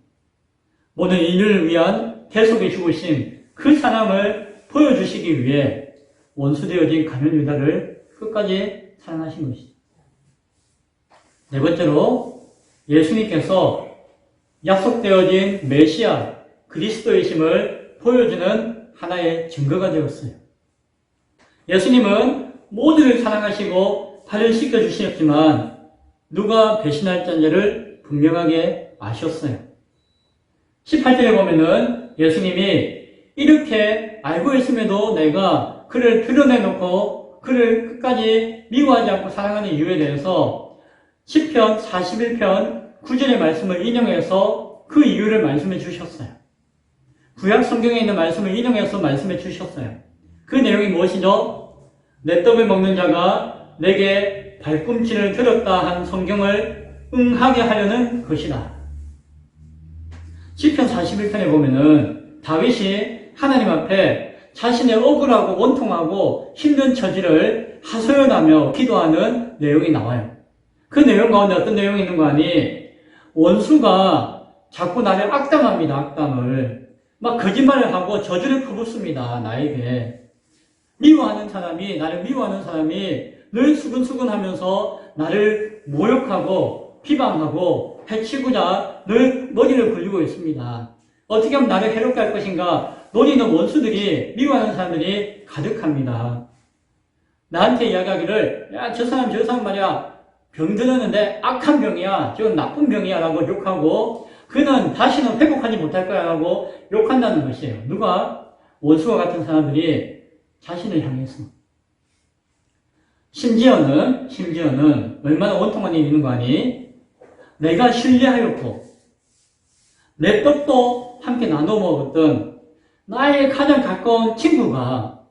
모든 인류를 위한 대속의 죽으심, 그 사랑을 보여주시기 위해 원수 되어진 가룟 유다를 끝까지 사랑하신 것이죠. 네 번째로 예수님께서 약속되어진 메시아 그리스도이심을 보여주는 하나의 증거가 되었어요. 예수님은 모두를 사랑하시고 발을 씻겨주셨지만 누가 배신할 자를 분명하게 아셨어요. 18절에 보면은 예수님이 이렇게 알고 있음에도 내가 그를 드러내놓고 그를 끝까지 미워하지 않고 사랑하는 이유에 대해서 시편 41편 9절의 말씀을 인용해서 그 이유를 말씀해 주셨어요. 구약 성경에 있는 말씀을 인용해서 말씀해 주셨어요. 그 내용이 무엇이죠? 내 떡을 먹는 자가 내게 발꿈치를 들었다 한 성경을 응하게 하려는 것이다. 시편 41편에 보면은 다윗이 하나님 앞에 자신의 억울하고 원통하고 힘든 처지를 하소연하며 기도하는 내용이 나와요. 그 내용 가운데 어떤 내용이 있는 거 아니? 원수가 자꾸 나를 악담합니다. 악담을. 막 거짓말을 하고 저주를 퍼붓습니다. 나에게. 미워하는 사람이, 나를 미워하는 사람이 늘 수근수근하면서 나를 모욕하고 비방하고 해치고자 늘 머리를 굴리고 있습니다. 어떻게 하면 나를 해롭게 할 것인가 노리는 원수들이, 미워하는 사람들이 가득합니다. 나한테 이야기하기를, 야, 저 사람 말이야, 병 들었는데 악한 병이야, 저건 나쁜 병이야 라고 욕하고, 그는 다시는 회복하지 못할 거야 라고 욕한다는 것이에요. 누가? 원수와 같은 사람들이 자신을 향해서. 심지어는 얼마나 원통한 일이 있는 거 아니? 내가 신뢰하였고 내 떡도 함께 나눠 먹었던 나의 가장 가까운 친구가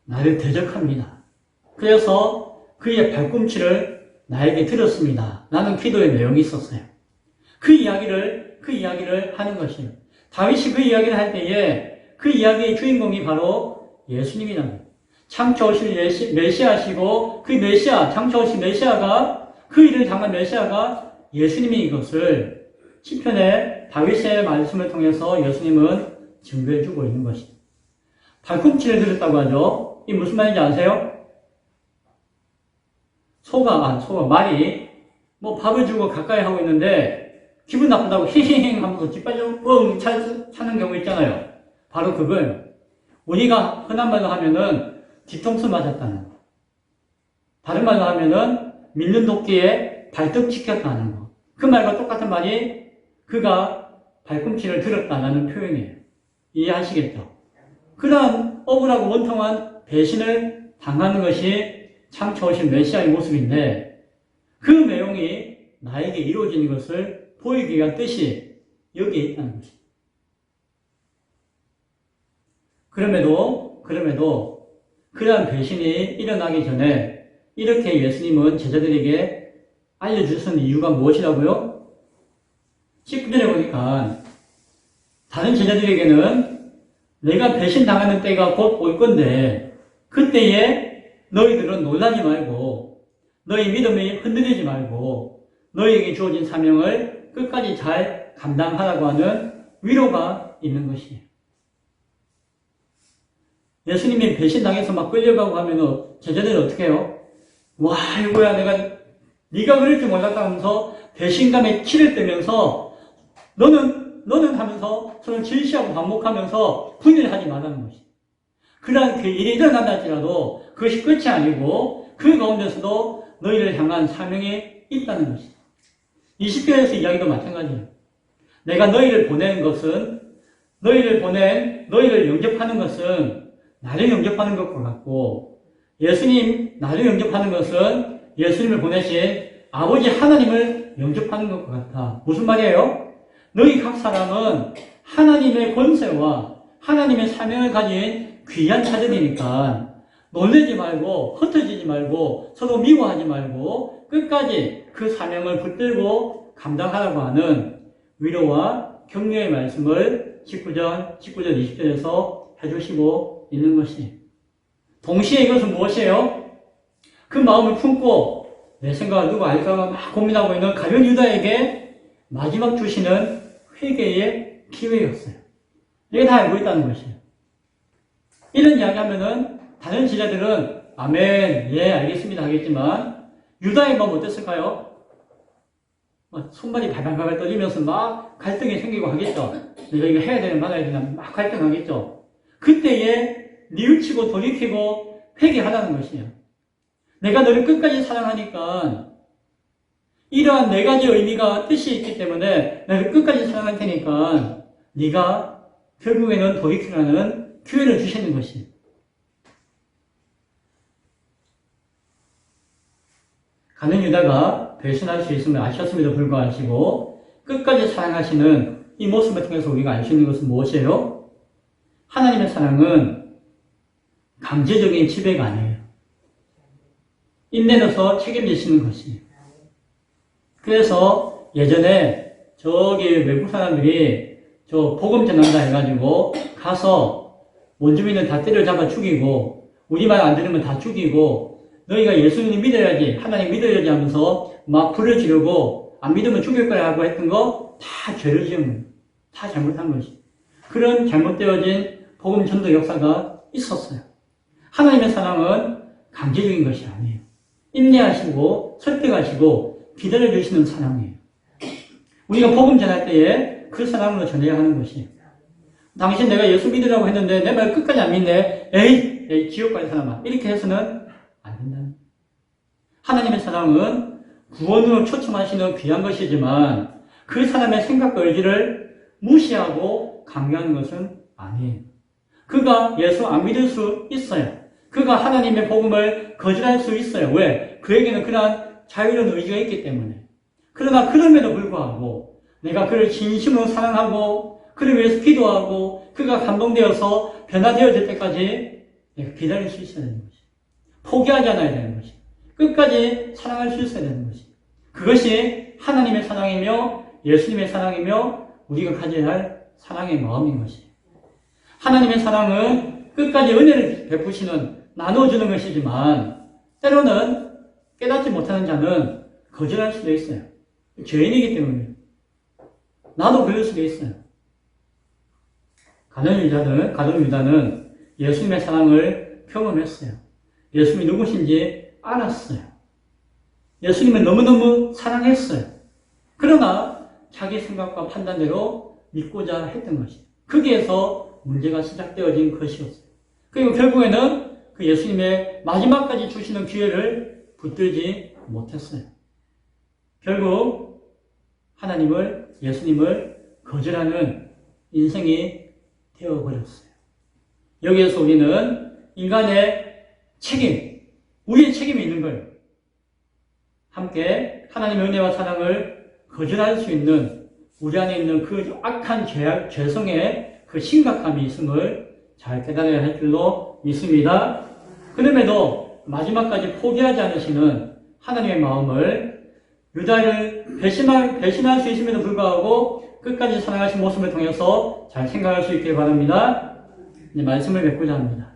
나를 대적합니다. 그래서 그의 발꿈치를 나에게 들었습니다. 라는 기도의 내용이 있었어요. 그 이야기를 하는 것이에요. 다윗이 그 이야기를 할 때에 그 이야기의 주인공이 바로 예수님이라는 거예요. 창조오신 메시아시고 그 메시아, 창조오신 메시아가 그 일을 당한 메시아가 예수님인 것을 시편의 다윗의 말씀을 통해서 예수님은 증거해주고 있는 것입니다. 발꿈치를 들었다고 하죠. 이 무슨 말인지 아세요? 말이 뭐 밥을 주고 가까이 하고 있는데 기분 나쁘다고 히히히 하면서 뒷발로 뻥 차는 경우 있잖아요. 바로 그거예요. 우리가 흔한 말로 하면은 뒤통수 맞았다는 거. 다른 말로 하면은 밀는 도끼에 발등 찍혔다는 거. 그 말과 똑같은 말이 그가 발꿈치를 들었다는 표현이에요. 이해하시겠죠? 그런 억울하고 원통한 배신을 당하는 것이 창조오신 메시아의 모습인데 그 내용이 나에게 이루어지는 것을 보이기 위한 뜻이 여기에 있다는 것입니다. 그럼에도 그러한 배신이 일어나기 전에 이렇게 예수님은 제자들에게 알려주신 이유가 무엇이라고요? 19절에 보니까 다른 제자들에게는 내가 배신당하는 때가 곧 올 건데 그때에 너희들은 놀라지 말고 너희 믿음이 흔들리지 말고 너희에게 주어진 사명을 끝까지 잘 감당하라고 하는 위로가 있는 것이에요. 예수님이 배신당해서 막 끌려가고 하면 제자들이 어떻게 해요? 와, 이거야, 네가 그럴 줄 몰랐다 하면서 배신감에 치를 떼면서 너는 하면서 서로 질시하고 반복하면서 분열을 하지 말라는 것이. 그러한 그 일이 일어난다 할지라도 그것이 끝이 아니고 그 가운데서도 너희를 향한 사명이 있다는 것이. 20절에서 이야기도 마찬가지예요. 내가 너희를 영접하는 것은 나를 영접하는 것과 같고 예수님 나를 영접하는 것은 예수님을 보내신 아버지 하나님을 영접하는 것과 같아. 무슨 말이에요? 너희 각 사람은 하나님의 권세와 하나님의 사명을 가진 귀한 자들이니까 놀라지 말고 흩어지지 말고 서로 미워하지 말고 끝까지 그 사명을 붙들고 감당하라고 하는 위로와 격려의 말씀을 19절, 20절에서 해주시고 있는 것이. 동시에 이것은 무엇이에요? 그 마음을 품고 내 생각을 누가 알까 막 고민하고 있는 가룟 유다에게 마지막 주시는 회개의 기회였어요. 이게 다 알고 있다는 것이에요. 이런 이야기 하면은 다른 제자들은 아멘, 예, 알겠습니다 하겠지만 유다의 마음 어땠을까요? 손발이 발발발 떨리면서 막 갈등이 생기고 하겠죠. 내가 이거 해야 되나 말아야 되나 막 갈등하겠죠. 그때에 뉘우치고 돌이키고 회개하라는 것이에요. 내가 너를 끝까지 사랑하니까 이러한 네 가지 의미가 뜻이 있기 때문에 너를 끝까지 사랑할 테니까 네가 결국에는 돌이키라는 기회를 주시는 것이에요. 가룟 유다가 배신할 수 있음을 아셨음에도 불구하고 끝까지 사랑하시는 이 모습을 통해서 우리가 알 수 있는 것은 무엇이에요? 하나님의 사랑은 강제적인 지배가 아니에요. 인내로서 책임지시는 것이에요. 그래서 예전에 저기 외국 사람들이 저 복음 전한다 해가지고 가서 원주민을 다 때려잡아 죽이고 우리 말 안 들으면 다 죽이고 너희가 예수님 믿어야지 하나님 믿어야지 하면서 막 불을 지르고 안 믿으면 죽일 거야 하고 했던 거 다 죄를 지은 거예요. 다 잘못한 것이. 그런 잘못되어진 복음 전도 역사가 있었어요. 하나님의 사랑은 강제적인 것이 아니에요. 인내하시고 설득하시고 기다려주시는 사랑이에요. 우리가 복음 전할 때에 그 사랑으로 전해야 하는 것이에요. 당신 내가 예수 믿으라고 했는데 내 말 끝까지 안 믿네. 에이 지옥 갈 사람아. 이렇게 해서는 안 된다는 거예요. 하나님의 사랑은 구원으로 초청하시는 귀한 것이지만 그 사람의 생각과 의지를 무시하고 강요하는 것은 아니에요. 그가 예수 안 믿을 수 있어요. 그가 하나님의 복음을 거절할 수 있어요. 왜? 그에게는 그러한 자유로운 의지가 있기 때문에. 그러나 그럼에도 불구하고 내가 그를 진심으로 사랑하고 그를 위해서 기도하고 그가 감동되어서 변화되어질 때까지 내가 기다릴 수 있어야 되는 것이. 포기하지 않아야 되는 것이. 끝까지 사랑할 수 있어야 되는 것이. 그것이 하나님의 사랑이며 예수님의 사랑이며 우리가 가져야 할 사랑의 마음인 것이에요. 하나님의 사랑은 끝까지 은혜를 베푸시는 나눠주는 것이지만 때로는 깨닫지 못하는 자는 거절할 수도 있어요. 죄인이기 때문에. 나도 그럴 수도 있어요. 가룟 유다는 예수님의 사랑을 경험했어요. 예수님이 누구신지 알았어요. 예수님을 너무너무 사랑했어요. 그러나 자기 생각과 판단대로 믿고자 했던 것이에요. 거기에서 문제가 시작되어진 것이었어요. 그리고 결국에는 그 예수님의 마지막까지 주시는 기회를 붙들지 못했어요. 결국 예수님을 거절하는 인생이 되어버렸어요. 여기에서 우리는 인간의 우리의 책임이 있는 거예요. 함께 하나님의 은혜와 사랑을 거절할 수 있는 우리 안에 있는 그 악한 죄성의 그 심각함이 있음을 잘 깨달아야 할 줄로 믿습니다. 그럼에도 마지막까지 포기하지 않으시는 하나님의 마음을 유다를 배신할 수 있음에도 불구하고 끝까지 사랑하신 모습을 통해서 잘 생각할 수 있길 바랍니다. 이제 말씀을 맺고자 합니다.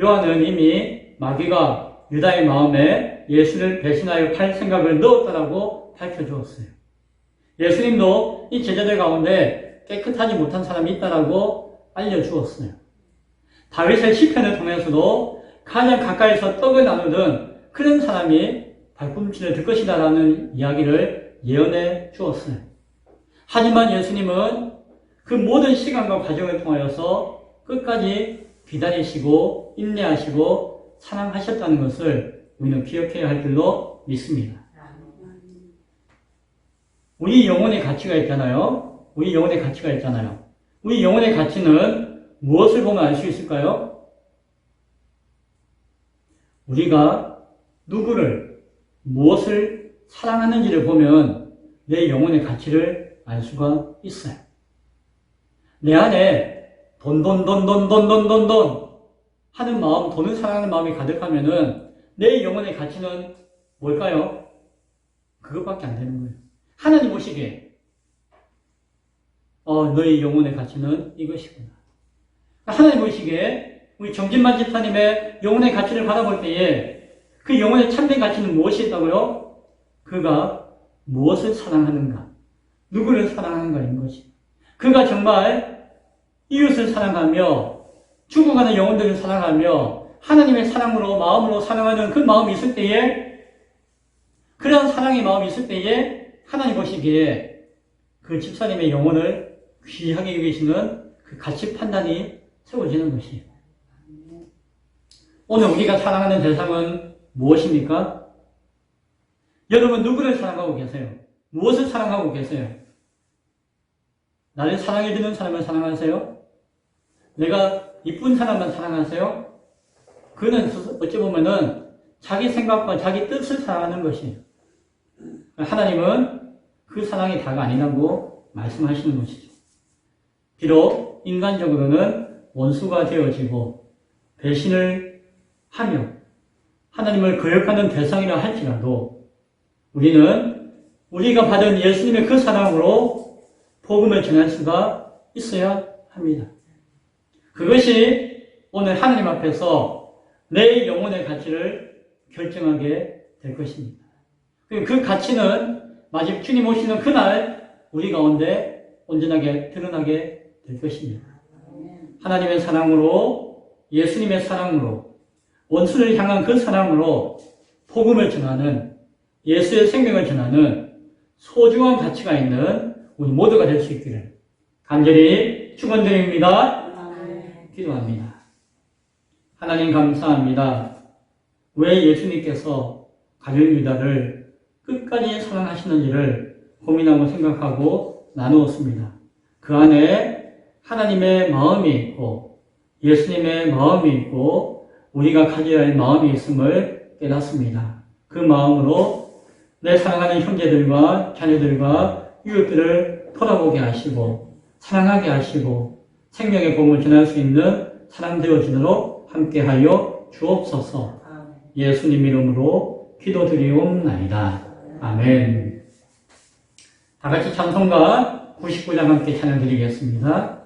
요한은 이미 마귀가 유다의 마음에 예수를 배신하여 팔 생각을 넣었다라고 밝혀주었어요. 예수님도 이 제자들 가운데 깨끗하지 못한 사람이 있다라고 알려주었어요. 다윗의 시편을 통해서도 가장 가까이서 떡을 나누던 그런 사람이 발꿈치를 들 것이다라는 이야기를 예언해 주었어요. 하지만 예수님은 그 모든 시간과 과정을 통하여서 끝까지 기다리시고 인내하시고 사랑하셨다는 것을 우리는 기억해야 할 줄로 믿습니다. 우리 영혼의 가치가 있잖아요. 우리 영혼의 가치는 무엇을 보면 알 수 있을까요? 우리가 누구를, 무엇을 사랑하는지를 보면 내 영혼의 가치를 알 수가 있어요. 내 안에 돈 하는 마음, 돈을 사랑하는 마음이 가득하면은 내 영혼의 가치는 뭘까요? 그것밖에 안 되는 거예요. 하나님 보시기에 너의 영혼의 가치는 이것이구나. 하나님 보시기에 우리 정진만 집사님의 영혼의 가치를 바라볼 때에 그 영혼의 참된 가치는 무엇이 있다고요? 그가 무엇을 사랑하는가, 누구를 사랑하는가인 것이. 그가 정말 이웃을 사랑하며 죽어가는 영혼들을 사랑하며 하나님의 사랑으로 마음으로 사랑하는 그 마음이 있을 때에, 그런 사랑의 마음이 있을 때에 하나님 보시기에 그 집사님의 영혼을 귀하게 여기시는 그 가치 판단이 세워지는 것이에요. 오늘 우리가 사랑하는 대상은 무엇입니까? 여러분 누구를 사랑하고 계세요? 무엇을 사랑하고 계세요? 나를 사랑해주는 사람을 사랑하세요? 내가 이쁜 사람만 사랑하세요? 그는 어찌 보면은 자기 생각과 자기 뜻을 사랑하는 것이에요. 하나님은 그 사랑이 다가 아니라고 말씀하시는 것이죠. 비록 인간적으로는 원수가 되어지고 배신을 하며 하나님을 거역하는 대상이라 할지라도 우리는 우리가 받은 예수님의 그 사랑으로 복음을 전할 수가 있어야 합니다. 그것이 오늘 하나님 앞에서 내 영혼의 가치를 결정하게 될 것입니다. 그 가치는 마지막 주님 오시는 그날 우리 가운데 온전하게 드러나게 될 것입니다. 하나님의 사랑으로, 예수님의 사랑으로, 원수를 향한 그 사랑으로 복음을 전하는, 예수의 생명을 전하는 소중한 가치가 있는 우리 모두가 될 수 있기를 간절히 축원드립니다. 기도합니다. 하나님 감사합니다. 왜 예수님께서 가룟 유다를 끝까지 사랑하시는지를 고민하고 생각하고 나누었습니다. 그 안에 하나님의 마음이 있고 예수님의 마음이 있고 우리가 가져야 할 마음이 있음을 깨닫습니다. 그 마음으로 내 사랑하는 형제들과 자녀들과 이웃들을 돌아보게 하시고 사랑하게 하시고 생명의 복음을 전할 수 있는 사람 되어지도록 함께하여 주옵소서. 예수님 이름으로 기도드리옵나이다. 아멘. 다같이 찬송가 99장 함께 찬양드리겠습니다.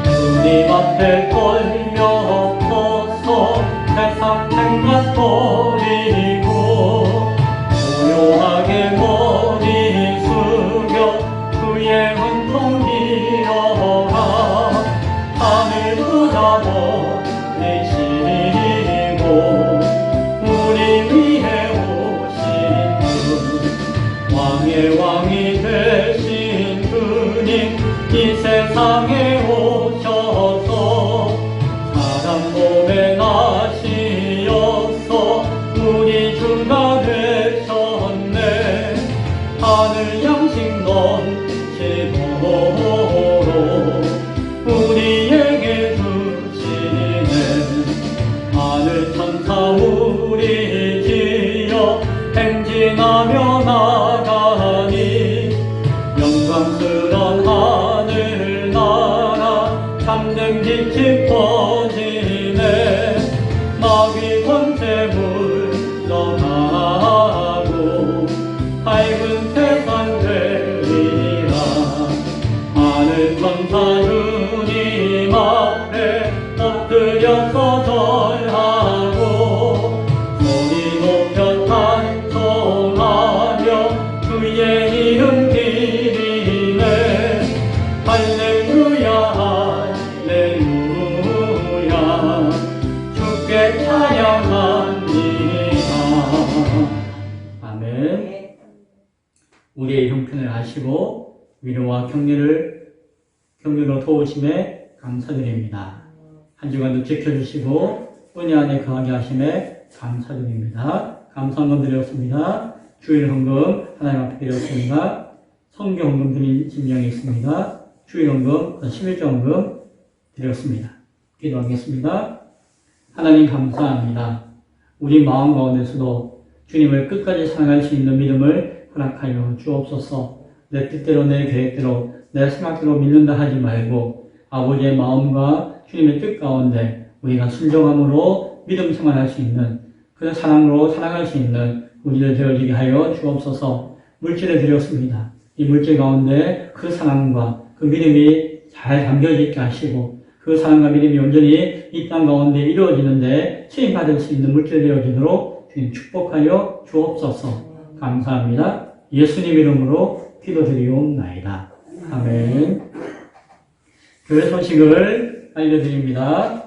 주님 앞에 떨며 서서 세상 생각 버리고 고요하게 머리 숙여 주의 은총 빌어라. 하늘 보다 멀리시고 우리 위해 오신 분 왕의 왕이 되신 주님 이 세상에 오셔서 사람 몸에 나시어서 우리 주가 되셨네. 하늘 양식 넘치도록 우리에게 주시네. 하늘 천사 우리 지어 행진하며 나가니 영광스런 하늘나라 참된 빛이 퍼지네. 마귀 권세 물러가고 밝은 세상 되리라. 하늘 천사 주님 앞에 엎드려서 절하고 소리 높여 찬송하며 주의 이름 기리네. 할렐루야 할렐루야 주께 찬양합니다. 아멘. 우리의 형편을 아시고 위로와 격려로 도우심에 감사드립니다. 한 주간도 지켜주시고 은혜 안에 거하게 하심에 감사드립니다. 감사 한번 드렸습니다. 주일 헌금 하나님 앞에 드렸습니다. 성경 헌금 드린 심령이 있습니다. 주일 헌금, 11조 헌금 드렸습니다. 기도하겠습니다. 하나님 감사합니다. 우리 마음 가운데서도 주님을 끝까지 사랑할 수 있는 믿음을 허락하여 주옵소서. 내 뜻대로 내 계획대로 내 생각대로 믿는다 하지 말고 아버지의 마음과 주님의 뜻 가운데 우리가 순종함으로 믿음 생활할 수 있는 그 사랑으로 살아갈 수 있는 우리를 되어지게 하여 주옵소서. 물질을 드렸습니다. 이 물질 가운데 그 사랑과 그 믿음이 잘 담겨져 있게 하시고 그 사랑과 믿음이 온전히 이 땅 가운데 이루어지는데 쓰임받을 수 있는 물질 되어지도록 주님 축복하여 주옵소서. 감사합니다. 예수님 이름으로 기도드리옵나이다. 아멘. 교회 소식을 알려드립니다.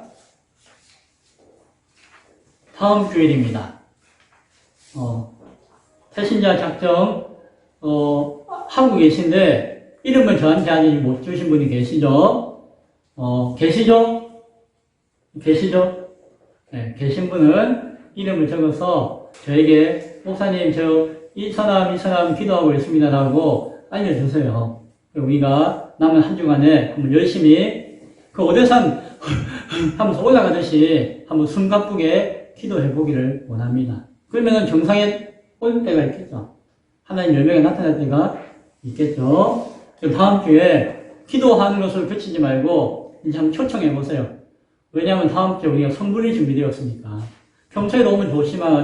다음 주일입니다. 태신자 작정 하고 계신데 이름을 저한테 아직 못 주신 분이 계시죠? 계시죠? 네, 계신 분은 이름을 적어서 저에게 목사님 이 사람 기도하고 있습니다라고 알려주세요. 우리가 남은 한 주간에 한번 열심히 그 오대산 하면서 올라가듯이 한번 숨가쁘게 기도해 보기를 원합니다. 그러면은 정상에 올 때가 있겠죠. 하나님 열매가 나타날 때가 있겠죠. 다음 주에 기도하는 것을 그치지 말고 이제 한번 초청해 보세요. 왜냐하면 다음 주에 우리가 선물이 준비되었으니까 평소에 오면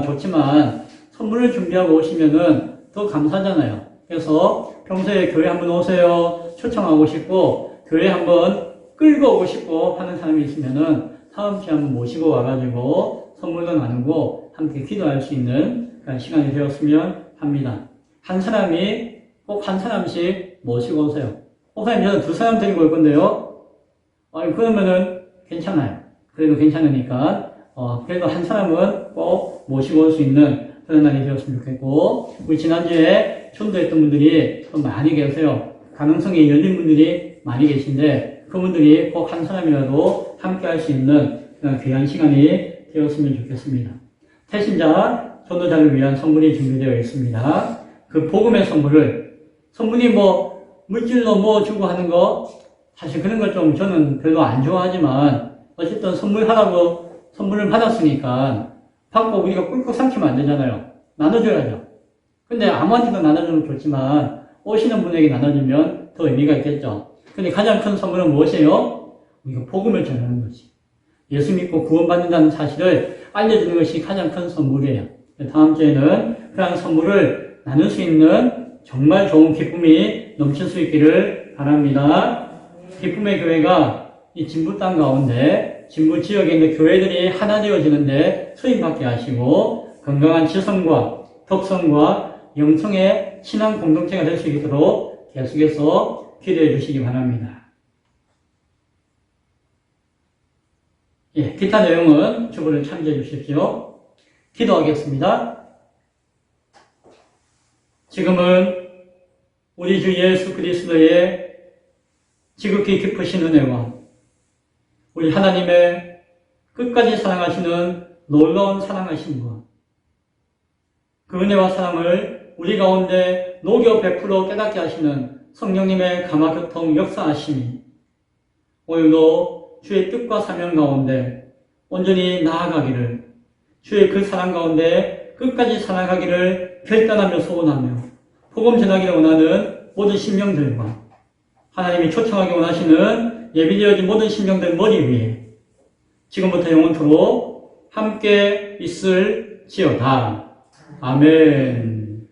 좋지만 선물을 준비하고 오시면은 더 감사하잖아요. 그래서 평소에 교회 한번 오세요. 초청하고 싶고 교회 한번 끌고 오고 싶고 하는 사람이 있으면은 다음 주에 한번 모시고 와가지고 선물도 나누고 함께 기도할 수 있는 그런 시간이 되었으면 합니다. 한 사람이 꼭 한 사람씩 모시고 오세요. 목사님 저는 2사람 데리고 올 건데요. 그러면은 괜찮아요. 그래도 괜찮으니까 그래도 한 사람은 꼭 모시고 올 수 있는 그런 날이 되었으면 좋겠고, 우리 지난주에 전도했던 분들이 좀 많이 계세요. 가능성이 열린 분들이 많이 계신데 그분들이 꼭 한 사람이라도 함께 할 수 있는 그런 귀한 시간이 되었으면 좋겠습니다. 태신자 전도자를 위한 선물이 준비되어 있습니다. 그 복음의 선물이 물질로 주고 하는 거 사실 그런 걸 좀 저는 별로 안 좋아하지만 어쨌든 선물을 받았으니까 받고 우리가 꿀꺽 삼키면 안 되잖아요. 나눠줘야죠. 근데 아무한테도 나눠주면 좋지만 오시는 분에게 나눠주면 더 의미가 있겠죠. 근데 가장 큰 선물은 무엇이에요? 우리가 복음을 전하는 것이. 예수 믿고 구원받는다는 사실을 알려주는 것이 가장 큰 선물이에요. 다음 주에는 그런 선물을 나눌 수 있는 정말 좋은 기쁨이 넘칠 수 있기를 바랍니다. 기쁨의 교회가 이 진부 땅 가운데 진부 지역에 있는 교회들이 하나 되어지는데 수임받게 하시고 건강한 지성과 덕성과 영성의 신앙 공동체가 될 수 있도록 계속해서 기도해 주시기 바랍니다. 기타 내용은 주보를 참조해 주십시오. 기도하겠습니다. 지금은 우리 주 예수 그리스도의 지극히 깊으신 은혜와 우리 하나님의 끝까지 사랑하시는 놀라운 사랑하심과 그 은혜와 사랑을 우리 가운데 녹여 베풀어 깨닫게 하시는 성령님의 감화교통 역사하심이 오늘도 주의 뜻과 사명 가운데 온전히 나아가기를, 주의 그 사랑 가운데 끝까지 살아가기를 결단하며 소원하며 복음 전하기를 원하는 모든 심령들과 하나님이 초청하기 원하시는 예비되어진 모든 심령들 머리 위에 지금부터 영원토록 함께 있을지어다. 아멘.